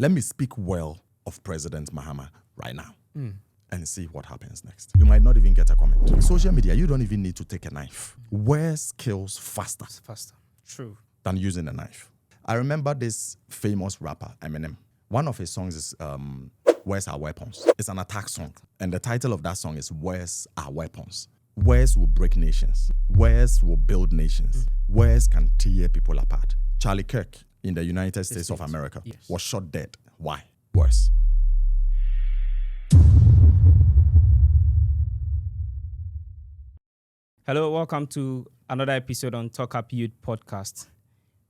let me speak well of President Mahama right now and see what happens next. You might not even get a comment. Social media, you don't even need to take a knife. Words kills faster. True. Than using a knife. I remember this famous rapper, Eminem. One of his songs is Where's Our Weapons? It's an attack song. And the title of that song is Where's Our Weapons? Words will break nations. Words will build nations. Words can tear people apart. Charlie Kirk in the United States of America was shot dead. Why? Words. Hello, welcome to another episode on Talk Up Youth podcast.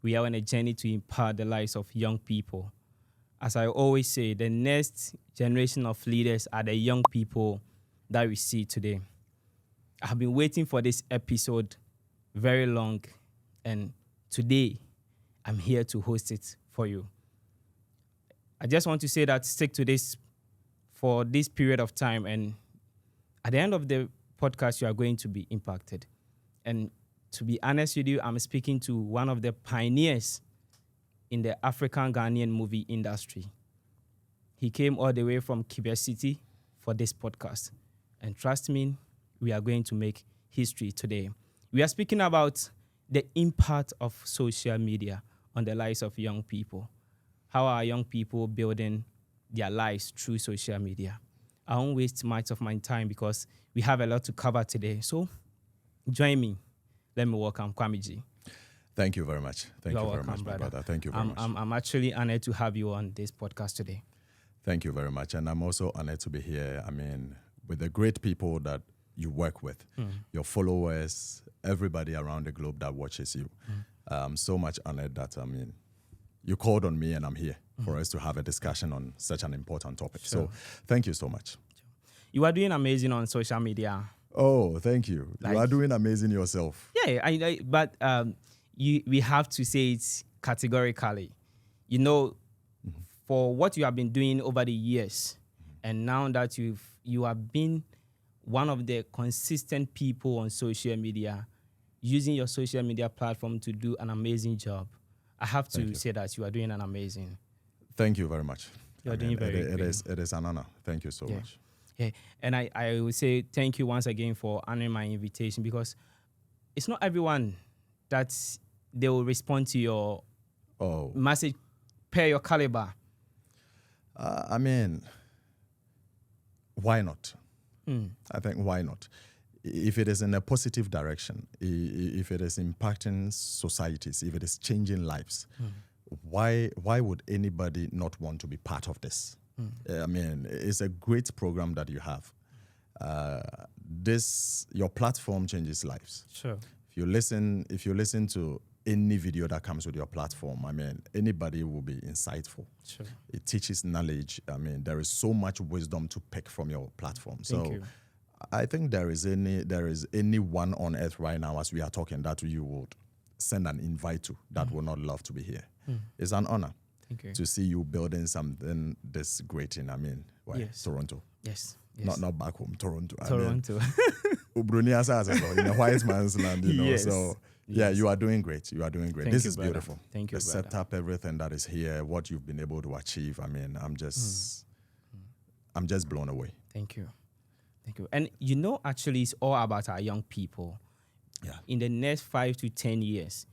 We are on a journey to empower the lives of young people. As I always say, the next generation of leaders are the young people that we see today. I have been waiting for this episode very long, and today I'm here to host it for you. I just want to say that stick to this for this period of time, and at the end of the podcast, you are going to be impacted. And to be honest with you, I'm speaking to one of the pioneers in the African Ghanaian movie industry. He came all the way from Quebec City for this podcast. And trust me, we are going to make history today. We are speaking about the impact of social media on the lives of young people. How are young people building their lives through social media? I won't waste much of my time because we have a lot to cover today. So join me. Let me welcome Kwame Gee. Thank you very much. Thank you very much, brother. my brother. Thank you very much. I'm actually honored to have you on this podcast today. Thank you very much. And I'm also honored to be here. I mean, with the great people that you work with, your followers, everybody around the globe that watches you. I'm so much honored that, you called on me and I'm here for us to have a discussion on such an important topic. Sure. So thank you so much. You are doing amazing on social media. Oh, thank you. You are doing amazing yourself. Yeah, but we have to say it categorically. You know, for what you have been doing over the years, and now that you have been one of the consistent people on social media, using your social media platform to do an amazing job. I have to say that you are doing an amazing. Thank you very much. You are doing very great. It is an honor. Thank you so much. Yeah. And I will say thank you once again for honoring my invitation, because it's not everyone that they will respond to your message per your caliber. Why not? I think why not? If it is in a positive direction, if it is impacting societies, if it is changing lives, why would anybody not want to be part of this? It's a great program that you have. Your platform changes lives. Sure. If you listen to any video that comes with your platform, anybody will be insightful. Sure. It teaches knowledge. There is so much wisdom to pick from your platform. Thank you. I think there is anyone on earth right now as we are talking that you would send an invite to that would not love to be here. It's an honor. Thank you. To see you building something this great in Toronto. Yes. Not back home, Toronto. Toronto. Ubrunia Sazelo, in a white man's land, you know. Yes. So you are doing great. You are doing great. Thank this you, is brother. beautiful. Thank you, the brother. setup, everything that is here, what you've been able to achieve. I'm just blown away. Thank you. And actually it's all about our young people. Yeah. In the next 5 to 10 years,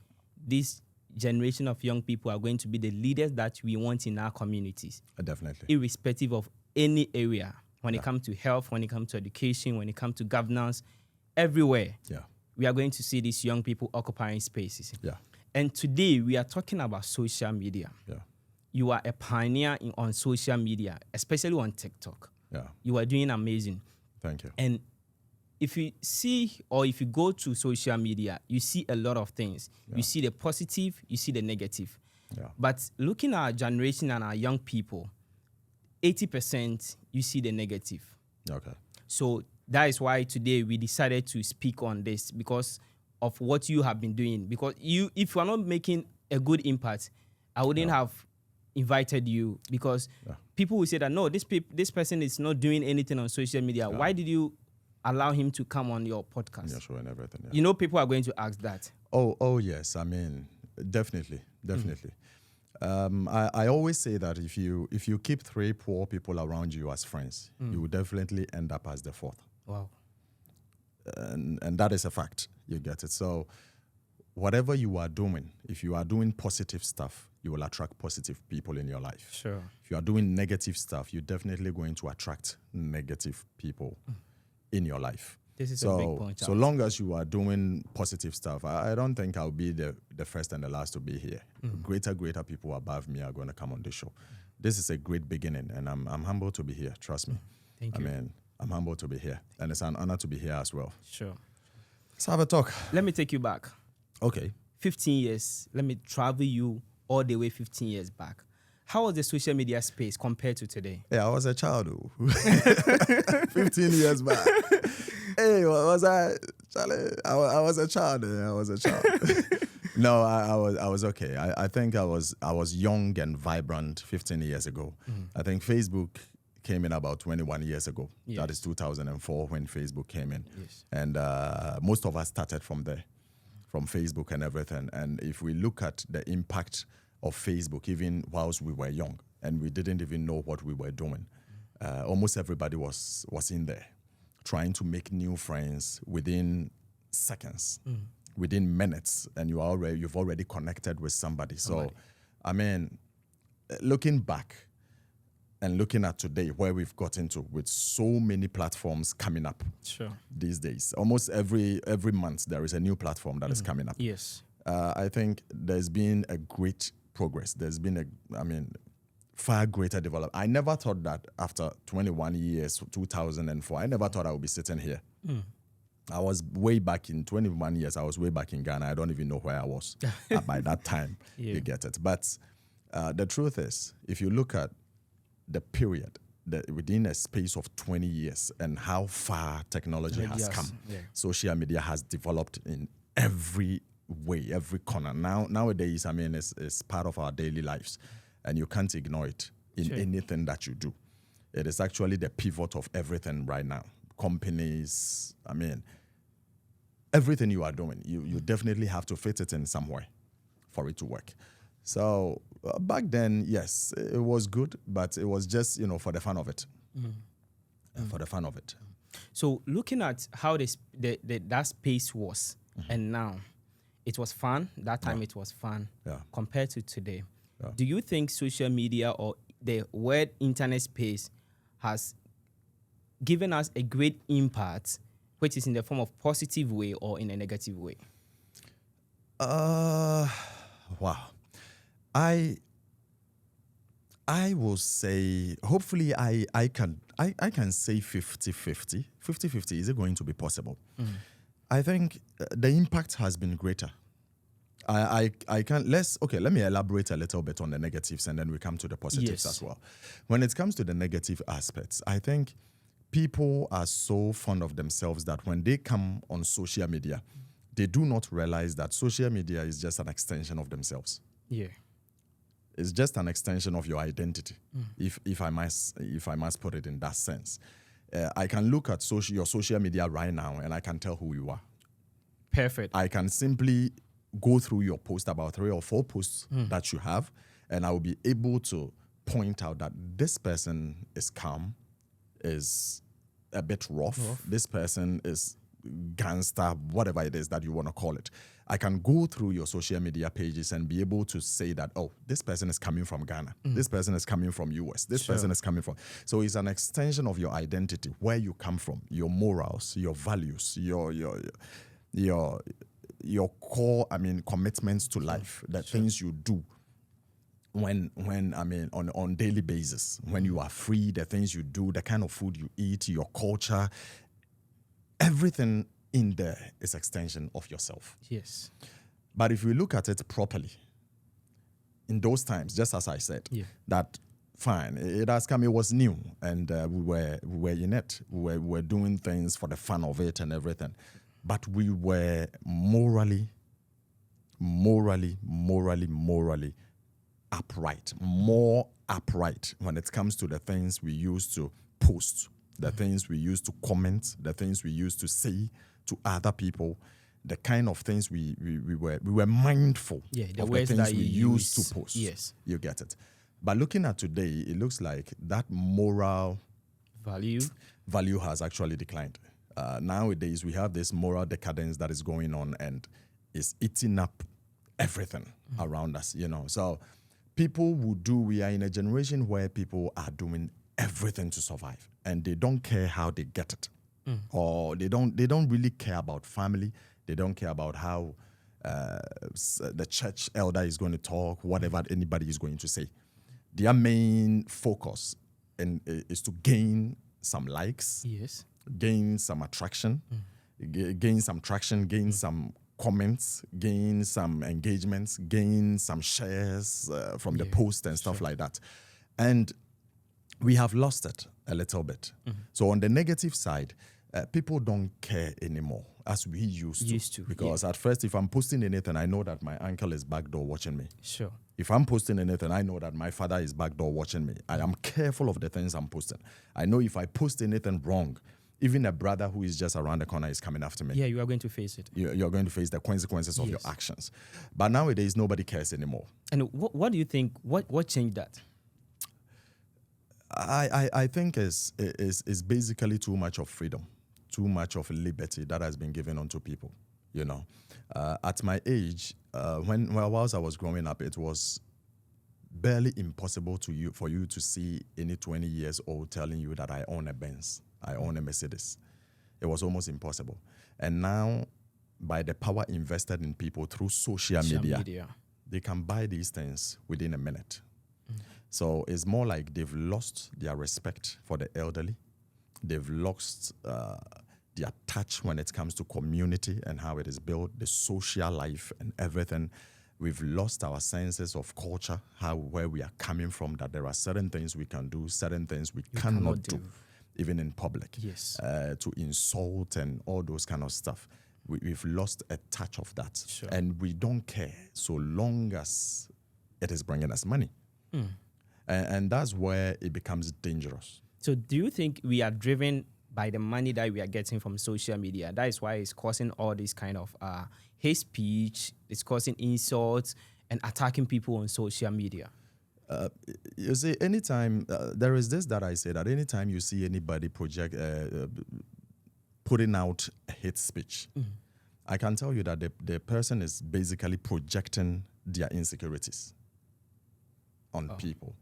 this generation of young people are going to be the leaders that we want in our communities. Definitely. Irrespective of any area. When it comes to health, when it comes to education, when it comes to governance, everywhere. Yeah. We are going to see these young people occupying spaces. Yeah. And today we are talking about social media. Yeah. You are a pioneer on social media, especially on TikTok. Yeah. You are doing amazing. Thank you. And if you see or if you go to social media, you see a lot of things. Yeah. You see the positive, you see the negative. Yeah. But looking at our generation and our young people, 80% you see the negative. Okay. So that is why today we decided to speak on this, because of what you have been doing. Because if you are not making a good impact, I wouldn't have invited you, because people will say that, no, this person is not doing anything on social media. Why did you allow him to come on your podcast? Yeah, sure, and everything. Yeah. You know, people are going to ask that. Oh, yes. Definitely. I always say that if you keep 3 poor people around you as friends, you will definitely end up as the 4th. Wow. And that is a fact. You get it. So whatever you are doing, if you are doing positive stuff, you will attract positive people in your life. Sure. If you are doing negative stuff, you're definitely going to attract negative people in your life. This is a big point. So long as you are doing positive stuff, I don't think I'll be the first and the last to be here. Greater people above me are going to come on the show. This is a great beginning, and I'm humbled to be here. Trust me. Thank you. I mean, I'm humbled to be here, and it's an honor to be here as well. Sure. Let's have a talk. Let me take you back. Okay. 15 years. Let me travel you all the way 15 years back. How was the social media space compared to today? Yeah, I was a child. 15 years back. Hey, what was I? Charlie, I was a child. I was a child. No, I was okay. I think I was young and vibrant 15 years ago. I think Facebook came in about 21 years ago. Yes. That is 2004 when Facebook came in. Yes. And most of us started from there, from Facebook and everything. And if we look at the impact of Facebook, even whilst we were young and we didn't even know what we were doing, almost everybody was in there trying to make new friends within seconds, within minutes, and you've already connected with somebody. So, I mean, looking back and looking at today where we've got into with so many platforms coming up these days, almost every month there is a new platform that is coming up. Yes. I think there's been a great progress. There's been far greater development. I never thought that after 21 years, 2004, I never thought I would be sitting here. I was way back in 21 years, I was way back in Ghana. I don't even know where I was by that time. You get it. But the truth is, if you look at the period within a space of 20 years and how far technology has come, social media has developed in every way, every corner. Nowadays, I mean, it's part of our daily lives. And you can't ignore it in anything that you do. It is actually the pivot of everything right now. Companies, I mean, everything you are doing, you definitely have to fit it in somewhere for it to work. So back then, yes, it was good, but it was just, for the fun of it. For the fun of it. So looking at how that space was, and now, it was fun. That time it was fun compared to today. Yeah. Do you think social media or the word internet space has given us a great impact, which is in the form of positive way or in a negative way? Wow. I will say, hopefully I can say 50-50. 50-50, is it going to be possible? I think the impact has been greater. I can let me elaborate a little bit on the negatives and then we come to the positives as well. When it comes to the negative aspects, I think people are so fond of themselves that when they come on social media, they do not realize that social media is just an extension of themselves. Yeah. It's just an extension of your identity, if I must put it in that sense. I can look at your social media right now and I can tell who you are. Perfect. I can simply go through your post, about 3 or 4 posts that you have, and I will be able to point out that this person is calm, is a bit rough. This person is gangster, whatever it is that you want to call it. I can go through your social media pages and be able to say that, oh, this person is coming from Ghana. This person is coming from US. This person is coming from. So it's an extension of your identity, where you come from, your morals, your values, your core, commitments to life, the things you do when on daily basis, when you are free, the things you do, the kind of food you eat, your culture, everything in there is extension of yourself. Yes. But if we look at it properly, in those times, just as I said, that fine, it has come, it was new, and we were in it. We were doing things for the fun of it and everything. But we were morally upright, more upright when it comes to the things we used to post, the things we used to comment, the things we used to say to other people. the kind of things we were mindful Yeah, the of the words things that we you used use. to post. Yes. You get it. But looking at today, it looks like that moral Value has actually declined. Nowadays, we have this moral decadence that is going on and is eating up everything around us, you know. So people we are in a generation where people are doing everything to survive and they don't care how they get it. Or they don't really care about family. They don't care about how the church elder is going to talk, whatever anybody is going to say. Their main focus is to gain some likes, yes. gain some attraction, gain some traction, gain some comments, gain some engagements, gain some shares from the post and stuff like that. And we have lost it a little bit. So on the negative side, people don't care anymore as we used to. Because at first, if I'm posting anything, I know that my uncle is backdoor watching me. Sure. If I'm posting anything, I know that my father is backdoor watching me. I am careful of the things I'm posting. I know if I post anything wrong, even a brother who is just around the corner is coming after me. Yeah, you are going to face it. You're going to face the consequences of your actions. But nowadays, nobody cares anymore. And what do you think? What changed that? I think is basically too much of freedom, too much of liberty that has been given onto people. You know, at my age, whilst I was growing up, it was barely impossible for you to see any 20 years old telling you that I own a Benz, I own a Mercedes. It was almost impossible. And now, by the power invested in people through social media, they can buy these things within a minute. So it's more like they've lost their respect for the elderly. They've lost their touch when it comes to community and how it is built, the social life and everything. We've lost our senses of culture, where we are coming from, that there are certain things we can do, certain things we cannot do, even in public. Yes. To insult and all those kind of stuff. We've lost a touch of that. Sure. And we don't care so long as it is bringing us money. And that's where it becomes dangerous. So do you think we are driven by the money that we are getting from social media? That is why it's causing all this kind of hate speech, it's causing insults and attacking people on social media. You see, anytime, there is this that I say, that anytime you see anybody putting out a hate speech, I can tell you that the person is basically projecting their insecurities on people.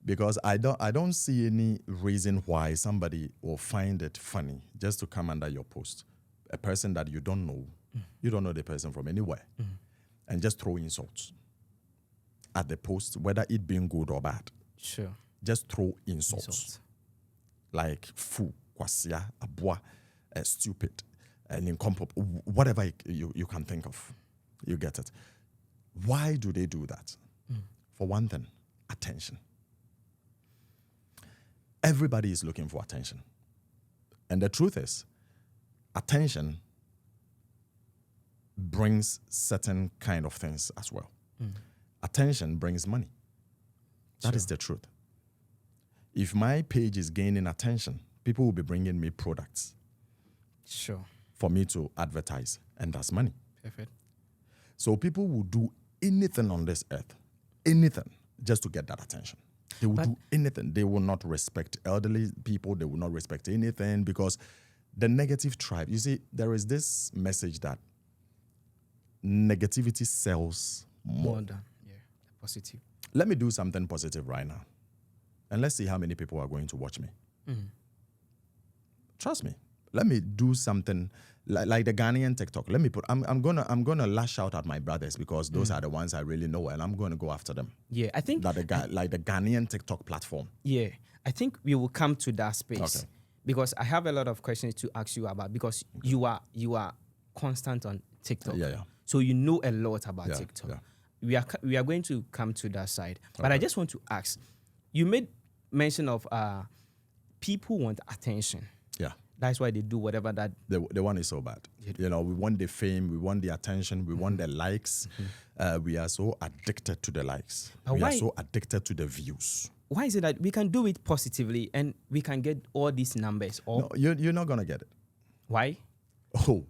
Because I don't see any reason why somebody will find it funny just to come under your post. A person that you don't know the person from anywhere, and just throw insults at the post, whether it being good or bad. Sure. Just throw insults. Like fool, kwasia, abwa, stupid, and incompetent, whatever you can think of. You get it. Why do they do that? For one thing, attention. Everybody is looking for attention. And the truth is, attention brings certain kind of things as well. Attention brings money. That is the truth. If my page is gaining attention, people will be bringing me products. Sure. For me to advertise, and that's money. Perfect. So people will do anything on this earth, anything, just to get that attention. They will do anything. They will not respect elderly people. They will not respect anything, because the negative tribe, you see, there is this message that negativity sells more than positive. Let me do something positive right now, and let's see how many people are going to watch me. Trust me. Let me do something like the Ghanaian TikTok. Let me put. I'm gonna lash out at my brothers, because those are the ones I really know, and I'm gonna go after them. Yeah, I think that the Ghanaian TikTok platform. Yeah, I think we will come to that space. Okay. Because I have a lot of questions to ask you about, because you are constant on TikTok. Yeah. So you know a lot about TikTok. Yeah. We are going to come to that side. But I just want to ask, you made mention of people want attention. Yeah. That's why they do whatever that... The one is so bad. You know, we want the fame, we want the attention, we want the likes. We are so addicted to the likes. We are so addicted to the views. Why is it that we can do it positively and we can get all these numbers? No, you're not going to get it. Why? Oh,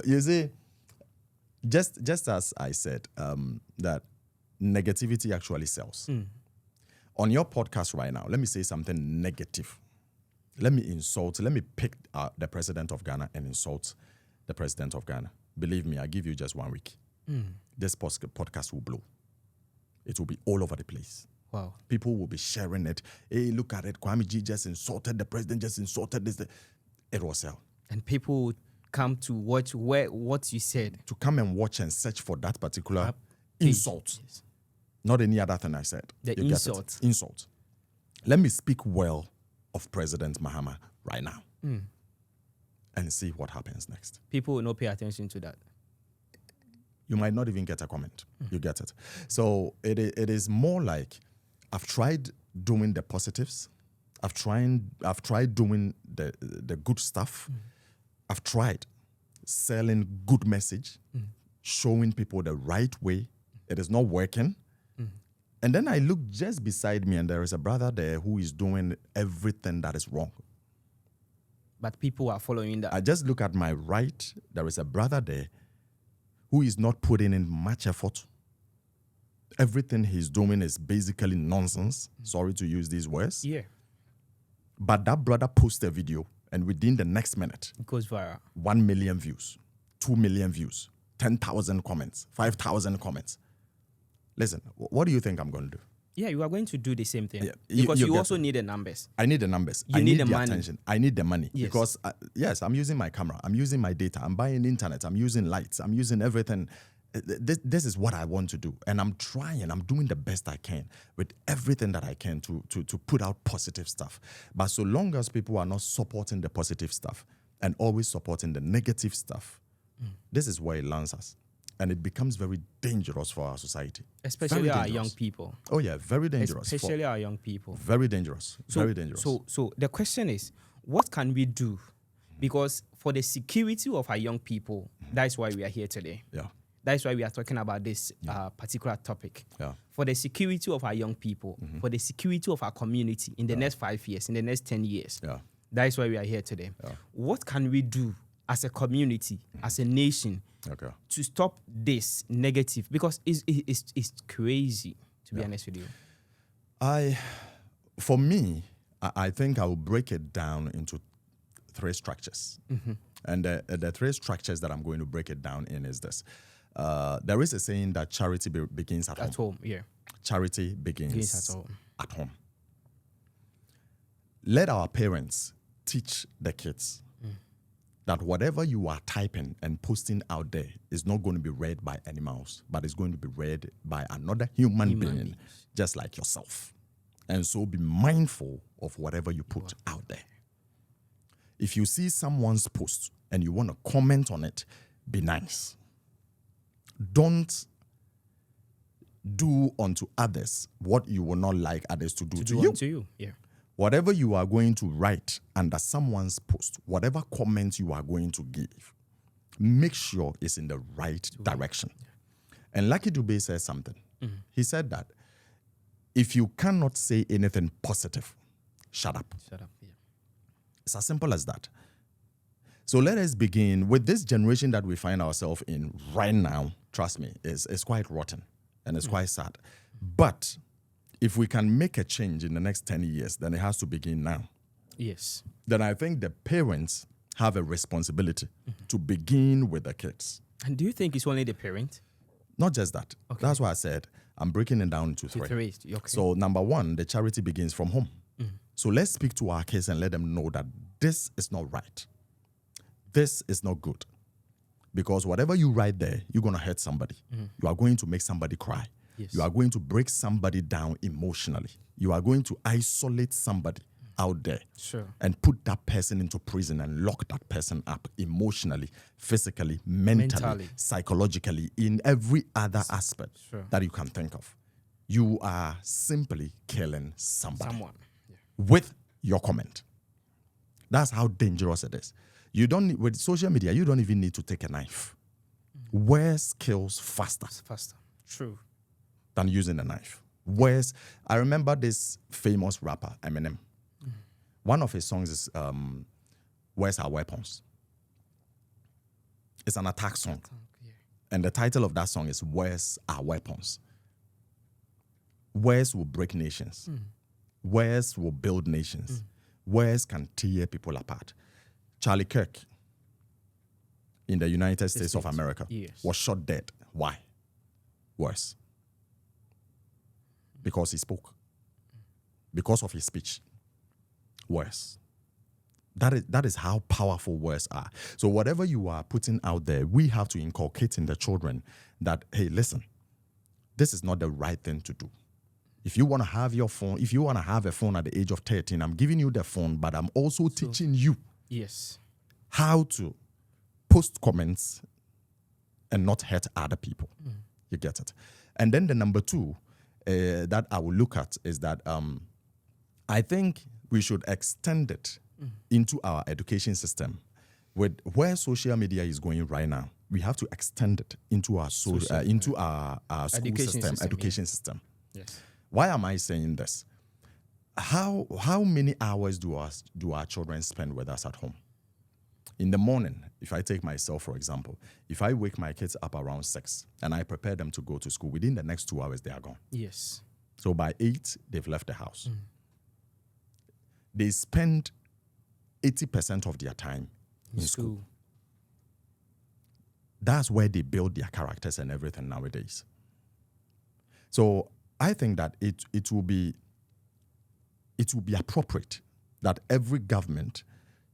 you see, just as I said, that negativity actually sells. On your podcast right now, let me say something negative. Let me pick the president of Ghana and insult the president of Ghana. Believe me, I give you just 1 week. This podcast will blow. It will be all over the place. Wow. People will be sharing it. Hey, look at it. Kwame Gee just insulted the president, just insulted this. It will sell. And people would come to watch what you said. To come and watch and search for that particular insult. Yes. Not any other thing I said. The You insult. Get it? Insult. Let me speak well of President Mahama right now and see what happens next. People will not pay attention to that. You might not even get a comment. You get it. So it is more like I've tried doing the positives. I've tried doing the good stuff. I've tried selling good message, showing people the right way. It is not working. And then I look just beside me and there is a brother there who is doing everything that is wrong. But people are following that. I just look at my right, there is a brother there who is not putting in much effort. Everything he's doing is basically nonsense. Sorry to use these words. Yeah. But that brother posts a video and within the next minute, It goes viral. 1 million views, 2 million views, 10,000 comments, 5,000 comments. Listen, what do you think I'm going to do? Yeah, you are going to do the same thing. Yeah, Because you get also it. need the numbers. I need the numbers. You I need need the the money. attention. I need the money. Yes. Because, yes, I'm using my camera. I'm using my data. I'm buying internet. I'm using lights. I'm using everything. This is what I want to do. And I'm trying. I'm doing the best I can with everything that I can to put out positive stuff. But so long as people are not supporting the positive stuff and always supporting the negative stuff, this is where it lands us. And it becomes very dangerous for our society. Especially Very our dangerous. young people. Oh, yeah, very dangerous. Especially our young people. Very dangerous. Very dangerous. So the question is, what can we do? Because for the security of our young people, that's why we are here today. Yeah. That's why we are talking about this particular topic. Yeah. For the security of our young people, for the security of our community in the next 5 years, in the next 10 years. Yeah. That's why we are here today. Yeah. What can we do as a community, as a nation, Okay. to stop this negative? Because it's crazy, to be honest with you. For me, I think I will break it down into 3 structures. And the 3 structures that I'm going to break it down in is this. There is a saying that charity begins at home. At home, yeah. Charity begins At home. at home. Let our parents teach the kids that whatever you are typing and posting out there is not going to be read by animals, but it's going to be read by another human being, just like yourself. And so be mindful of whatever you put out there. If you see someone's post and you want to comment on it, be nice. Don't do unto others what you will not like others to do to you. To you, yeah. Whatever you are going to write under someone's post, whatever comment you are going to give, make sure it's in the right direction. And Lucky Dube says something. He said that if you cannot say anything positive, shut up. Shut up, yeah. It's as simple as that. So let us begin with this generation that we find ourselves in right now. Trust me, it's quite rotten and it's quite sad. But if we can make a change in the next 10 years, then it has to begin now. Yes. Then I think the parents have a responsibility to begin with the kids. And do you think it's only the parent? Not just that. Okay. That's why I said I'm breaking it down into 3. Okay. So number 1, the charity begins from home. So let's speak to our kids and let them know that this is not right. This is not good. Because whatever you write there, you're going to hurt somebody. You are going to make somebody cry. Yes. You are going to break somebody down emotionally. You are going to isolate somebody out there. Sure. And put that person into prison and lock that person up emotionally, physically, mentally, psychologically, in every other aspect that you can think of. You are simply killing somebody. Someone. Yeah. With your comment. That's how dangerous it is. You don't with social media, you don't even need to take a knife. Words kills faster. It's faster. True. Than using a knife. Words. I remember this famous rapper, Eminem. One of his songs is Words Are Weapons. It's an attack song. Yeah. And the title of that song is Words Are Weapons. Words will break nations. Words will build nations. Words can tear people apart. Charlie Kirk in the United States of America was shot dead. Why? Words. Because he spoke. Because of his speech. Words. That is how powerful words are. So whatever you are putting out there, we have to inculcate in the children that, hey, listen, this is not the right thing to do. If you want to have your phone, if you want to have a phone at the age of 13, I'm giving you the phone, but I'm also teaching you how to post comments and not hurt other people. You get it? And then the number two that I will look at is that I think we should extend it into our education system. With where social media is going right now, we have to extend it into our school education system. Yes. Why am I saying this? How many hours do our children spend with us at home? In the morning, if I take myself, for example, if I wake my kids up around 6 and I prepare them to go to school, within the next 2 hours, they are gone. Yes. So by 8, they've left the house. They spend 80% of their time in school. That's where they build their characters and everything nowadays. So I think that it will be appropriate that every government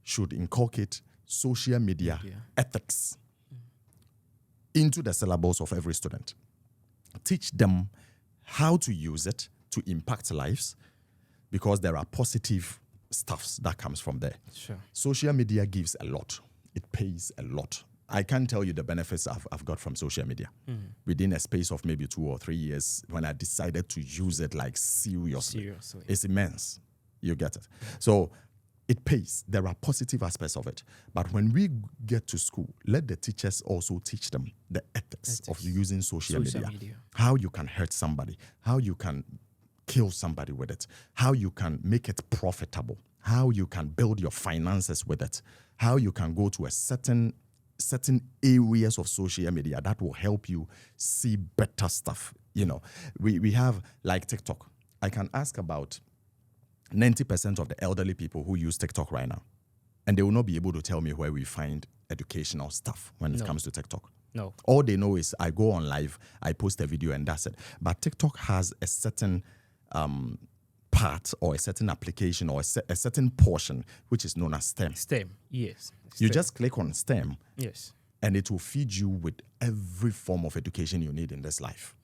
should inculcate social media ethics into the syllabus of every student. Teach them how to use it to impact lives, because there are positive stuffs that comes from there. Sure. Social media gives a lot. It pays a lot. I can't tell you the benefits I've got from social media. Within a space of maybe 2 or 3 years, when I decided to use it like seriously. It's immense. You get it? So it pays. There are positive aspects of it. But when we get to school, let the teachers also teach them the ethics of using social media. How you can hurt somebody, how you can kill somebody with it, how you can make it profitable, how you can build your finances with it, how you can go to a certain areas of social media that will help you see better stuff. You know, we have like TikTok. I can ask about 90% of the elderly people who use TikTok right now, and they will not be able to tell me where we find educational stuff when it comes to TikTok. No. All they know is I go on live, I post a video, and that's it. But TikTok has a certain part or a certain application or a certain portion which is known as STEM. STEM, yes. You just click on STEM, yes, and it will feed you with every form of education you need in this life.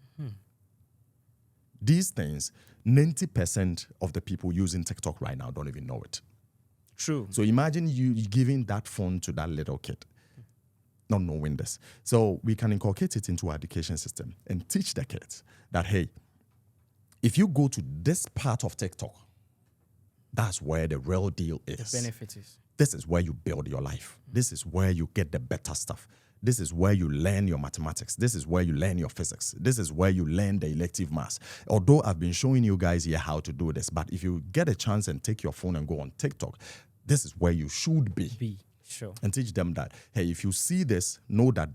These things, 90% of the people using TikTok right now don't even know it. True. So imagine you giving that phone to that little kid, not knowing this. So we can inculcate it into our education system and teach the kids that, hey, if you go to this part of TikTok, that's where the real deal is. The benefit is. This is where you build your life. This is where you get the better stuff. This is where you learn your mathematics. This is where you learn your physics. This is where you learn the elective maths. Although I've been showing you guys here how to do this, but if you get a chance and take your phone and go on TikTok, this is where you should be. Sure. And teach them that, hey, if you see this, know that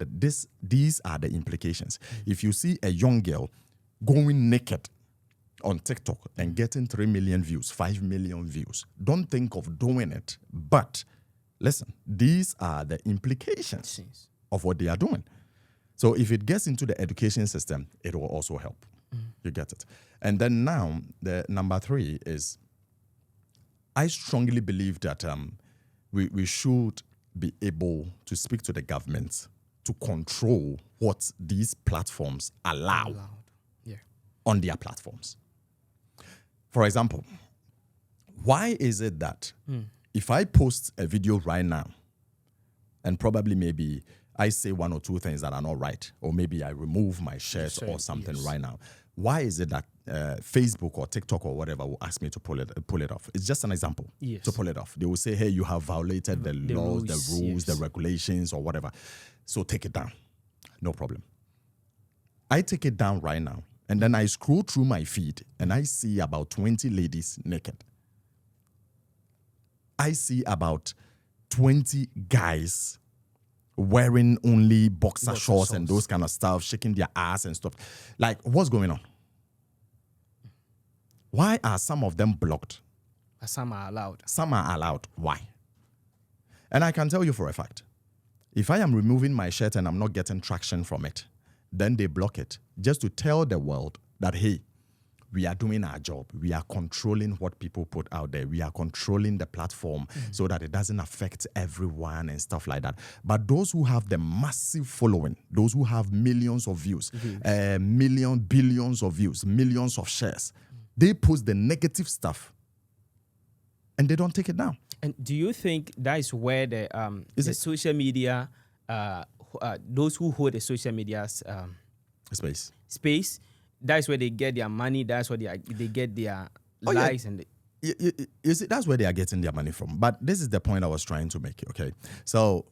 these are the implications. If you see a young girl going naked on TikTok and getting 3 million views, 5 million views, don't think of doing it. But listen, these are the implications of what they are doing. So if it gets into the education system, it will also help. You get it? And then now, the number 3 is, I strongly believe that we should be able to speak to the government to control what these platforms allow on their platforms. For example, why is it that if I post a video right now and probably maybe I say 1 or 2 things that are not right, or maybe I remove my shirt or something right now, why is it that Facebook or TikTok or whatever will ask me to pull it off? It's just an example. To pull it off. They will say, hey, you have violated the laws, the rules, the regulations or whatever. So take it down. No problem. I take it down right now. And then I scroll through my feed and I see about 20 ladies naked. I see about 20 guys wearing only boxer Boxer shorts and shorts. those kind of stuff, shaking their ass and stuff. Like, what's going on? Why are some of them blocked? But some are allowed. Some are allowed. Why? And I can tell you for a fact, if I am removing my shirt and I'm not getting traction from it, then they block it just to tell the world that, hey, we are doing our job. We are controlling what people put out there. We are controlling the platform so that it doesn't affect everyone and stuff like that. But those who have the massive following, those who have millions of views, billions of views, millions of shares, they post the negative stuff and they don't take it down. And do you think that is where the social media, those who hold the social media's space, that is where they get their money. That's where they get their likes and. You see, that's where they are getting their money from. But this is the point I was trying to make. Okay, so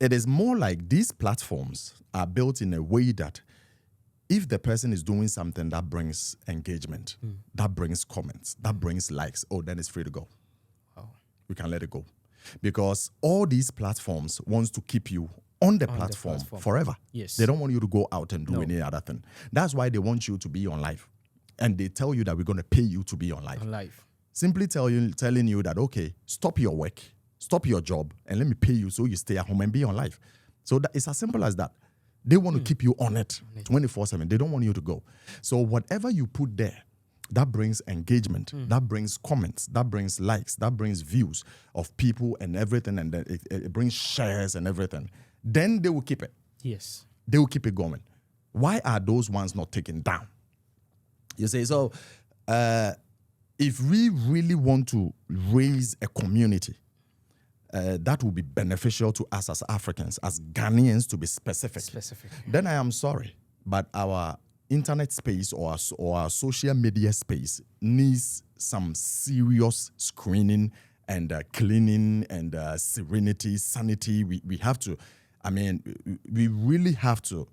it is more like these platforms are built in a way that if the person is doing something that brings engagement, that brings comments, that brings likes, then it's free to go. Wow. We can let it go. Because all these platforms wants to keep you on the platform forever. Yes. They don't want you to go out and do any other thing. That's why they want you to be on live. And they tell you that we're going to pay you to be on live. On live. Simply telling you that, okay, stop your work, stop your job, and let me pay you so you stay at home and be on live. So it's as simple as that. They want to keep you on it 24/7. They don't want you to go. So whatever you put there, that brings engagement, that brings comments, that brings likes, that brings views of people and everything, and then it brings shares and everything. Then they will keep it. Yes. They will keep it going. Why are those ones not taken down? You say, so if we really want to raise a community, that will be beneficial to us as Africans, as Ghanaians to be specific. Then I am sorry, but our internet space or our social media space needs some serious screening and cleaning and serenity, sanity. We have to, we really have to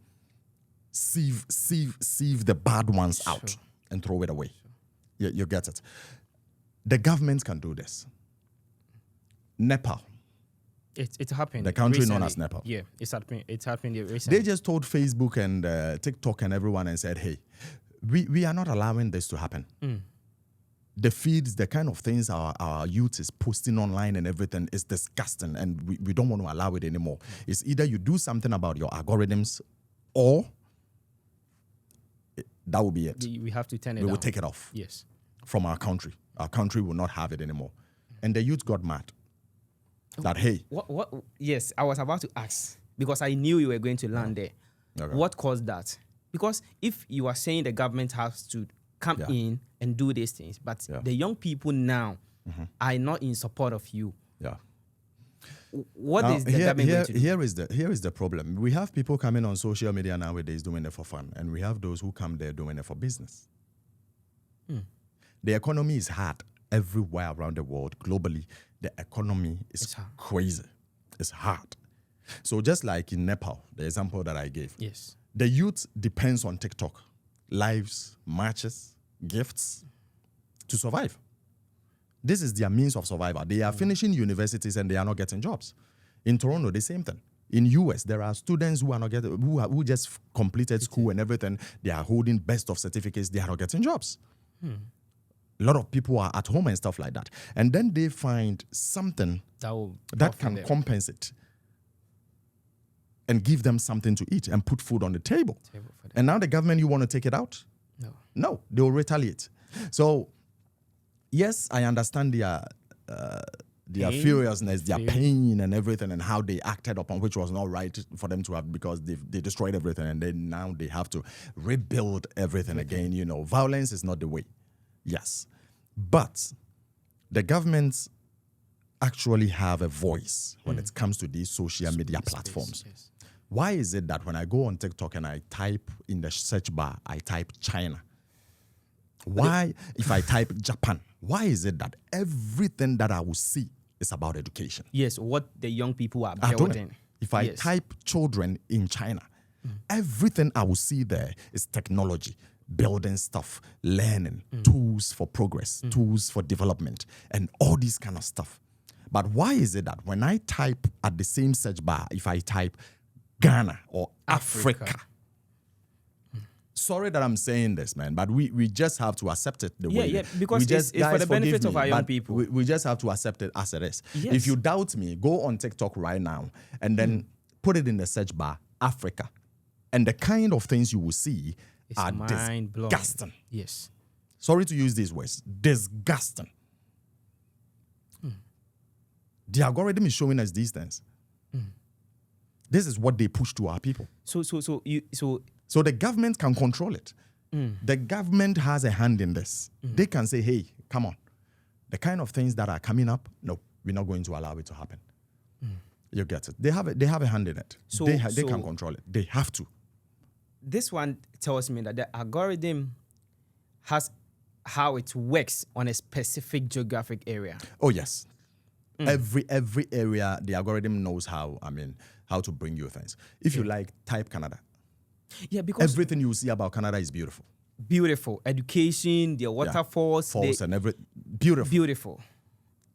sieve the bad ones out and throw it away. You get it. The government can do this. Nepal. It happened. The country recently. known as Nepal. Yeah, it's happened recently. They just told Facebook and TikTok and everyone and said, hey, we are not allowing this to happen. The feeds, the kind of things our youth is posting online and everything is disgusting, and we don't want to allow it anymore. It's either you do something about your algorithms or that will be it. We have to turn it We down. will take it off. Yes. From our country. Our country will not have it anymore. And the youth got mad. That, hey. What? Yes, I was about to ask because I knew you were going to land there. Okay. What caused that? Because if you are saying the government has to come in and do these things, but the young people now are not in support of you. Yeah. What is the government going to do? Here is the problem. We have people coming on social media nowadays doing it for fun, and we have those who come there doing it for business. The economy is hard everywhere around the world. Globally, the economy is crazy. It's hard. So just like in Nepal, the example that I gave, yes, the youth depends on TikTok, lives, matches, gifts to survive. This is their means of survival. They are finishing universities and they are not getting jobs. In Toronto, the same thing. In US, there are students who are not getting, who just completed school and everything. They are holding best of certificates. They are not getting jobs. A lot of people are at home and stuff like that. And then they find something that can compensate and give them something to eat and put food on the table. And now the government, you want to take it out? No, they will retaliate. So, yes, I understand their furiousness, their pain and everything, and how they acted upon, which was not right for them to have, because they destroyed everything, and then now they have to rebuild everything again. You know, violence is not the way. Yes. But the governments actually have a voice when it comes to these social media platforms. Yes. Why is it that when I go on TikTok and I type in the search bar, I type China? Why, if I type Japan, why is it that everything that I will see is about education? Yes, what the young people are building. If I type children in China, everything I will see there is technology, building stuff, learning, tools for progress, tools for development, and all this kind of stuff. But why is it that when I type at the same search bar, if I type Ghana or Africa, sorry that I'm saying this, man, but we just have to accept it the way it is. Because it's for the benefit of our young people. We just have to accept it as it is. Yes. If you doubt me, go on TikTok right now and then put it in the search bar, Africa. And the kind of things you will see are disgusting. Yes. Sorry to use these words. Disgusting. The algorithm is showing us these things. This is what they push to our people. So the government can control it. The government has a hand in this. They can say, hey, come on. The kind of things that are coming up, no, we're not going to allow it to happen. You get it. They have a hand in it. So they can control it. They have to. This one tells me that the algorithm has how it works on a specific geographic area. Oh, yes. Every area, the algorithm knows how to bring you things. If you like, type Canada. Yeah, because everything you see about Canada is beautiful. Beautiful. Education, their waterfalls. Falls and everything. Beautiful. Beautiful.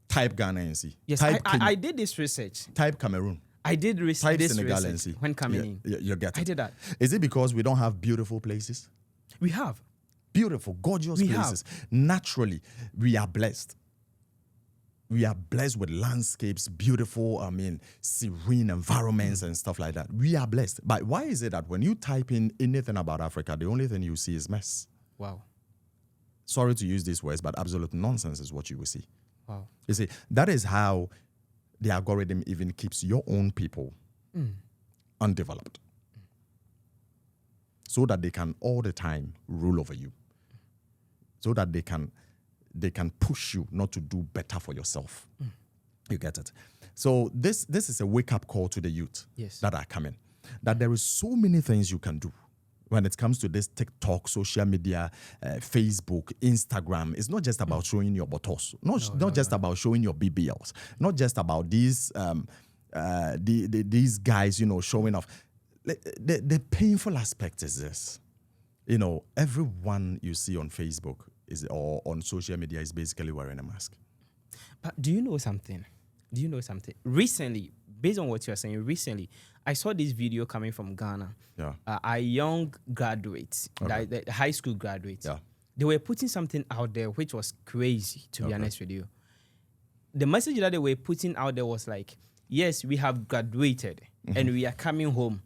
Type Ghana and see. Yes, I did this research. Type Cameroon. I did this Senegal research when coming in. You get it. I did that. Is it because we don't have beautiful places? We have. Beautiful, gorgeous places. Naturally, we are blessed. We are blessed with landscapes, beautiful, serene environments and stuff like that. We are blessed. But why is it that when you type in anything about Africa, the only thing you see is mess? Wow. Sorry to use these words, but absolute nonsense is what you will see. Wow. You see, that is how the algorithm even keeps your own people undeveloped. So that they can all the time rule over you. So that they can push you not to do better for yourself. You get it? So this is a wake-up call to the youth that are coming. That there is so many things you can do when it comes to this TikTok, social media, Facebook, Instagram. It's not just about showing your buttocks. Not just about showing your BBLs. Not just about these guys, showing off. The painful aspect is this. Everyone you see on Facebook or on social media is basically wearing a mask. But do you know something? Recently, based on what you're saying, I saw this video coming from Ghana. Yeah. A young graduate, the high school graduate. Yeah. They were putting something out there which was crazy, to be honest with you. The message that they were putting out there was like, yes, we have graduated and we are coming home.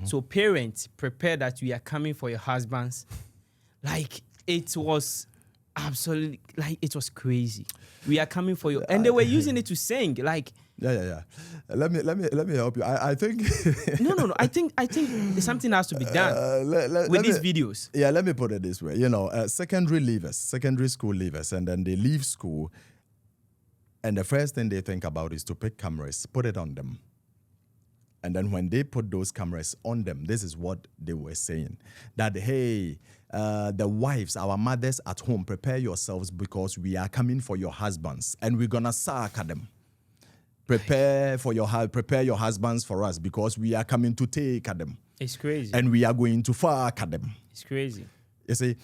So parents, prepare that we are coming for your husbands. Like, it was absolutely, it was crazy. We are coming for you. And they were using it to sing, like. Yeah. Let me help you. I think. No. I think something has to be done with these videos. Yeah, let me put it this way. Secondary school leavers, and then they leave school, and the first thing they think about is to pick cameras, put it on them. And then when they put those cameras on them, this is what they were saying. That, hey, the wives, our mothers at home, prepare yourselves because we are coming for your husbands. And we're going to sack at them. Prepare your husbands for us because we are coming to take at them. It's crazy. And we are going to fuck at them. It's crazy. You see,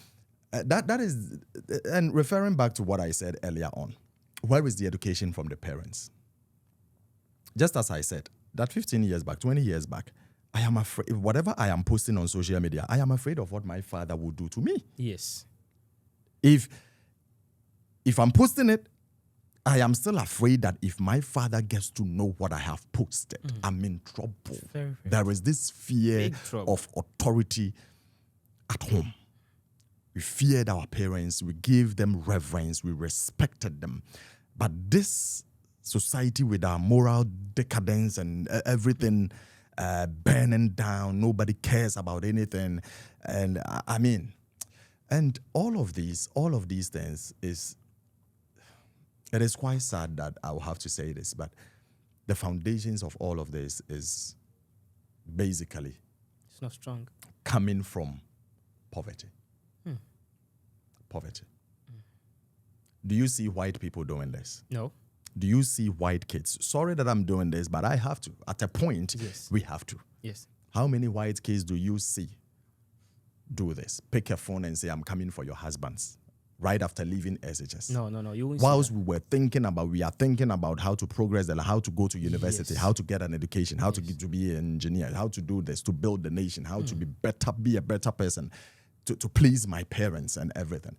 that is, and referring back to what I said earlier on, where is the education from the parents? Just as I said, that 15 years back, 20 years back, I am afraid, whatever I am posting on social media, I am afraid of what my father would do to me. Yes. If I'm posting it, I am still afraid that if my father gets to know what I have posted, I'm in trouble. Very, very there is this fear of authority at home. We feared our parents, we gave them reverence, we respected them. But this society with our moral decadence and everything burning down, nobody cares about anything. And and all of these things it is quite sad that I will have to say this, but the foundations of all of this is basically it's not strong. Coming from poverty. Poverty. Do you see white people doing this? No. Do you see white kids? Sorry that I'm doing this, but I have to. At a point, we have to. Yes. How many white kids do you see do this? Pick a phone and say, I'm coming for your husbands. right after leaving SHS. No. You won't Whilst see we are thinking about how to progress and how to go to university, Yes. how to get an education, how to get to be an engineer, how to do this, to build the nation, how to be a better person, to please my parents and everything.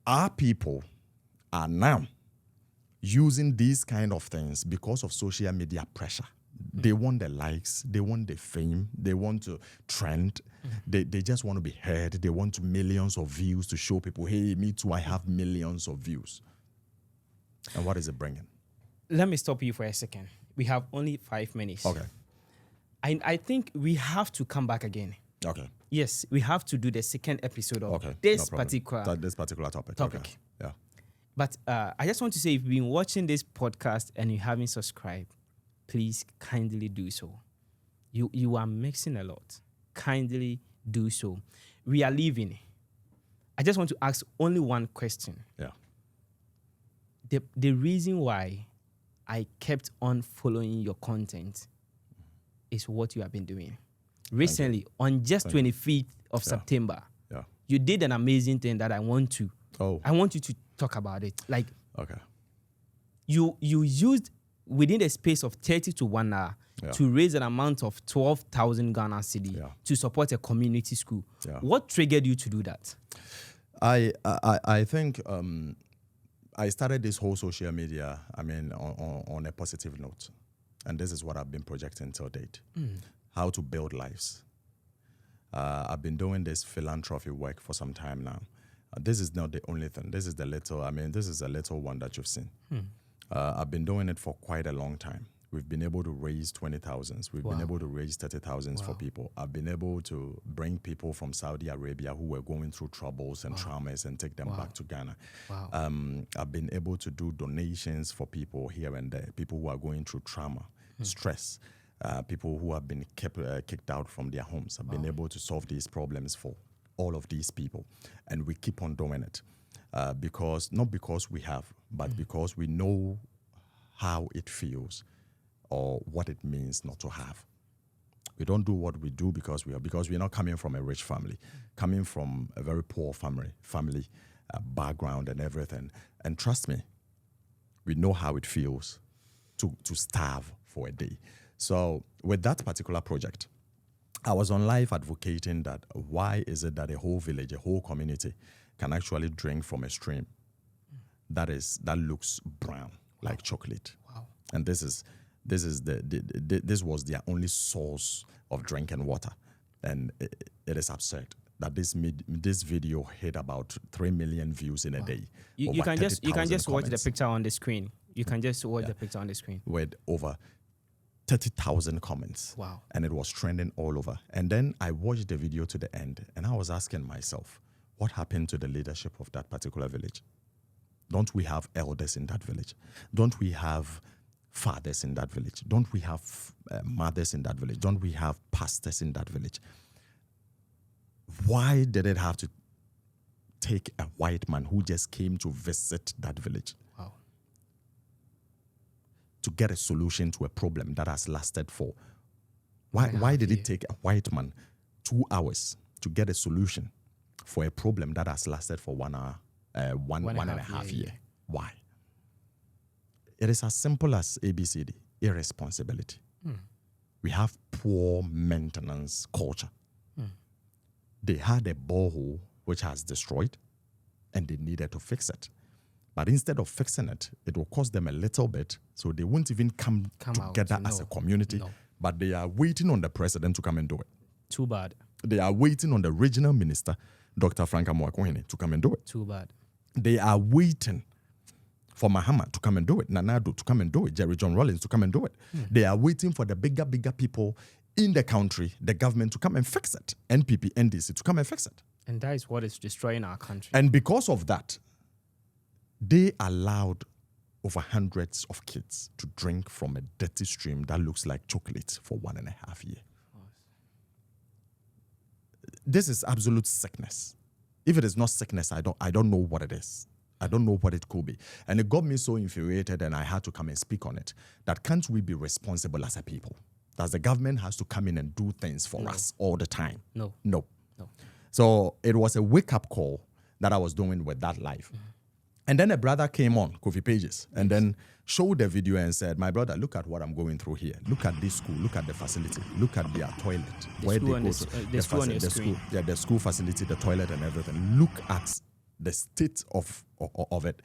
Our people are now using these kind of things because of social media pressure. They want the likes, they want the fame, they want to trend, they just want to be heard, they want millions of views to show people, hey, me too, I have millions of views. And what is it bringing? Let me stop you for a second. We have only 5 minutes. Okay. I think we have to come back again. Okay. Yes, we have to do the second episode of Okay. this No problem. particular This particular topic. topic. Okay. Yeah. But I just want to say, if you've been watching this podcast and you haven't subscribed, please kindly do so. You are mixing a lot. Kindly do so. We are leaving. I just want to ask only one question. Yeah. The reason why I kept on following your content is what you have been doing. Recently, on just 25th of September, Yeah. you did an amazing thing that I want you to talk about it. Like, Okay. you used within the space of 30 to 1 hour to raise an amount of 12,000 Ghana cedi to support a community school. Yeah. What triggered you to do that? I think I started this whole social media, on a positive note. And this is what I've been projecting till date. How to build lives. I've been doing this philanthropy work for some time now. This is not the only thing. This is a little one that you've seen. I've been doing it for quite a long time. We've been able to raise 20,000. We've been able to raise 30,000 for people. I've been able to bring people from Saudi Arabia who were going through troubles and traumas and take them back to Ghana. I've been able to do donations for people here and there, people who are going through trauma, stress, people who have been kicked out from their homes. I've been able to solve these problems for all of these people. And we keep on doing it not because we have, but because we know how it feels or what it means not to have. We don't do what we do because we're not coming from a rich family, coming from a very poor family background and everything. And trust me, we know how it feels to starve for a day. So with that particular project, I was on live advocating that why is it that a whole village, a whole community can actually drink from a stream that looks brown like chocolate. Wow. And this was their only source of drinking water. And it is absurd that this video hit about 3 million views in a day. You can just watch the picture on the screen. You can just watch the picture on the screen. With over 30,000 comments. Wow. And it was trending all over. And then I watched the video to the end and I was asking myself, what happened to the leadership of that particular village? Don't we have elders in that village? Don't we have fathers in that village? Don't we have mothers in that village? Don't we have pastors in that village? Why did it have to take a white man who just came to visit that village to get a solution to a problem that has lasted for? Why did it take a white man 2 hours to get a solution for a problem that has lasted for 1 hour, one and a half year? Why? It is as simple as ABCD, irresponsibility. We have poor maintenance culture. They had a borehole which has destroyed and they needed to fix it. But instead of fixing it, it will cost them a little bit, so they won't even come together as a community. No. But they are waiting on the president to come and do it. Too bad. They are waiting on the regional minister, Dr. Frank Amoakohene, to come and do it. Too bad. They are waiting for Mahama to come and do it, Nanado to come and do it, Jerry John Rawlings to come and do it. They are waiting for the bigger people in the country, the government, to come and fix it. NPP, NDC to come and fix it. And that is what is destroying our country. And because of that, they allowed over hundreds of kids to drink from a dirty stream that looks like chocolate for 1.5 years. This is absolute sickness. If it is not sickness, I don't know what it is. I don't know what it could be. And it got me so infuriated, and I had to come and speak on it, that can't we be responsible as a people? That the government has to come in and do things for us all the time. No. So it was a wake-up call that I was doing with that life. And then a brother came on, Kofi Pages, and then showed the video and said, my brother, look at what I'm going through here. Look at this school. Look at the facility. Look at their toilet. Where they go to. The school facility, the toilet and everything. Look at the state of it.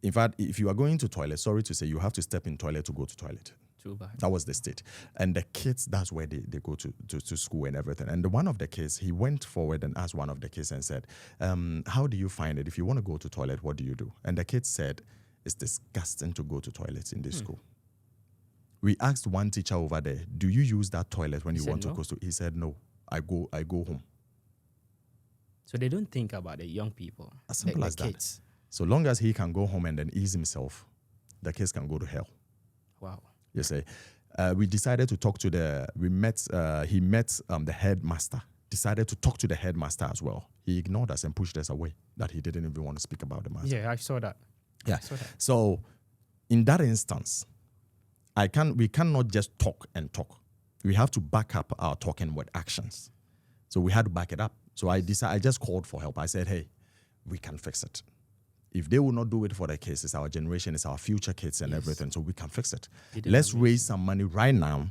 In fact, if you are going to toilet, sorry to say, you have to step in toilet to go to toilet. Too bad. That was the state. And the kids, that's where they go to school and everything. And one of the kids, he went forward and asked one of the kids and said, how do you find it? If you want to go to toilet, what do you do? And the kid said, it's disgusting to go to toilets in this school. We asked one teacher over there, do you use that toilet when you want to go to? He said, no, I go home. So they don't think about the young people. As simple as that. Kids. So long as he can go home and then ease himself, the kids can go to hell. Wow. You say, we decided to talk to he met the headmaster, decided to talk to the headmaster as well. He ignored us and pushed us away, that he didn't even want to speak about the matter. Yeah, I saw that. Yeah. So in that instance, we cannot just talk and talk. We have to back up our talking with actions. So we had to back it up. So I just called for help. I said, hey, we can fix it. If they will not do it for the kids, it's our generation, it's our future kids and everything, so we can fix it. Let's raise some money right now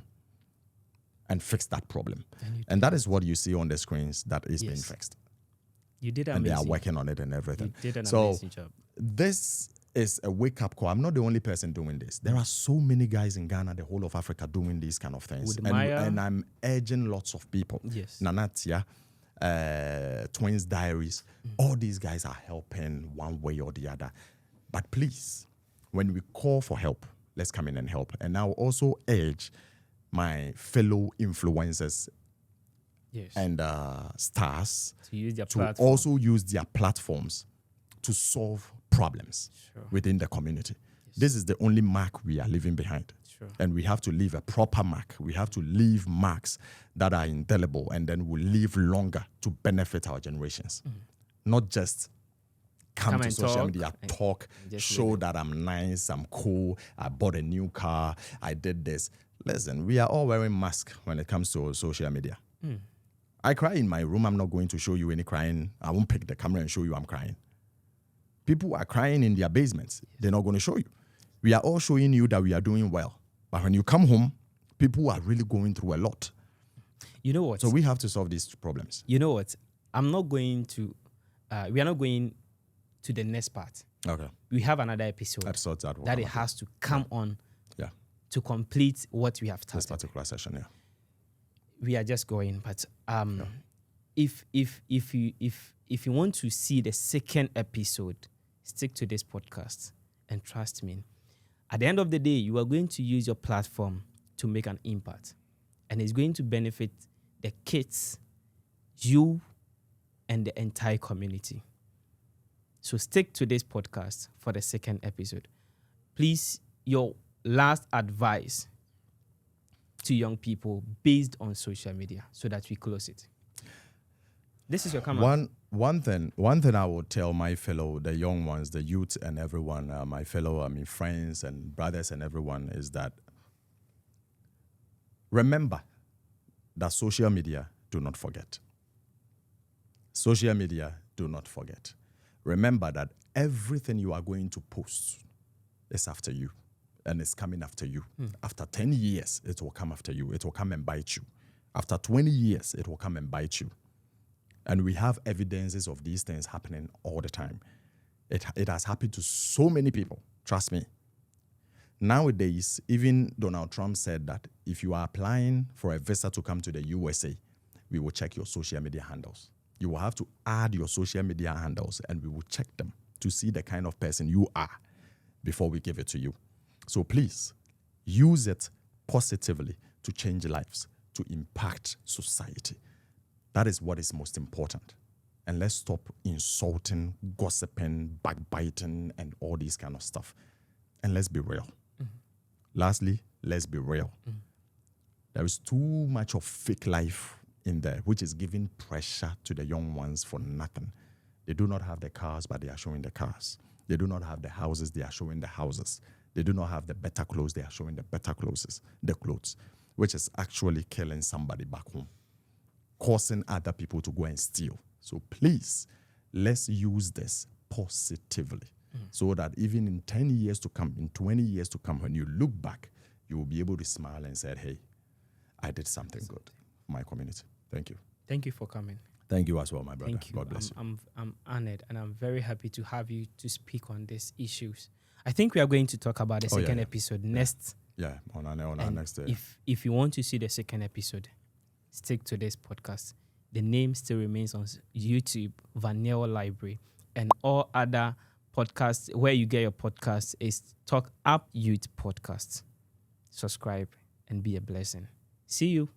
and fix that problem. And that is what you see on the screens that is being fixed. You did amazing. And they are working on it and everything. You did an amazing job. This is a wake-up call. I'm not the only person doing this. There are so many guys in Ghana, the whole of Africa, doing these kind of things. And I'm urging lots of people. Yes. Nanatia, Twins Diaries, all these guys are helping one way or the other. But please, when we call for help, let's come in and help. And I'll also urge my fellow influencers and stars to also use their platforms to solve problems within the community. Yes. This is the only mark we are leaving behind. And we have to leave a proper mark. We have to leave marks that are indelible and then will live longer to benefit our generations. Not just come to social media, talk, show that I'm nice, I'm cool, I bought a new car, I did this. Listen, we are all wearing masks when it comes to social media. I cry in my room. I'm not going to show you any crying. I won't pick the camera and show you I'm crying. People are crying in their basements. They're not going to show you. We are all showing you that we are doing well. But when you come home, people are really going through a lot. You know what? So we have to solve these problems. You know what? I'm not going to, we are not going to the next part. Okay. We have another episode that it has to come on to complete what we have started. This particular session, We are just going, but if you want to see the second episode, stick to this podcast and trust me. At the end of the day, you are going to use your platform to make an impact. And it's going to benefit the kids, you, and the entire community. So stick to this podcast for the second episode. Please, your last advice to young people based on social media so that we close it. This is your camera. One thing I would tell the young ones, the youth and everyone, my fellow, friends and brothers and everyone is that remember that social media, do not forget. Social media, do not forget. Remember that everything you are going to post is after you and it's coming after you. After 10 years, it will come after you. It will come and bite you. After 20 years, it will come and bite you. And we have evidences of these things happening all the time. It has happened to so many people, trust me. Nowadays, even Donald Trump said that if you are applying for a visa to come to the USA, we will check your social media handles. You will have to add your social media handles and we will check them to see the kind of person you are before we give it to you. So please, use it positively to change lives, to impact society. That is what is most important. And let's stop insulting, gossiping, backbiting, and all these kind of stuff. And let's be real. Lastly, let's be real. There is too much of fake life in there, which is giving pressure to the young ones for nothing. They do not have the cars, but they are showing the cars. They do not have the houses, they are showing the houses. They do not have the better clothes, they are showing the better clothes, which is actually killing somebody back home, causing other people to go and steal. So please, let's use this positively so that even in 10 years to come, in 20 years to come, when you look back, you will be able to smile and say, hey, I did something good for my community. Thank you. Thank you for coming. Thank you as well, my brother. Thank you. God bless you. I'm honored, and I'm very happy to have you to speak on these issues. I think we are going to talk about the second episode next. Yeah, on our next. If you want to see the second episode, stick to this podcast. The name still remains on YouTube, Medial Library, and all other podcasts where you get your podcasts is Talk Up Youth Podcast. Subscribe and be a blessing. See you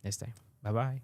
next time. Bye-bye.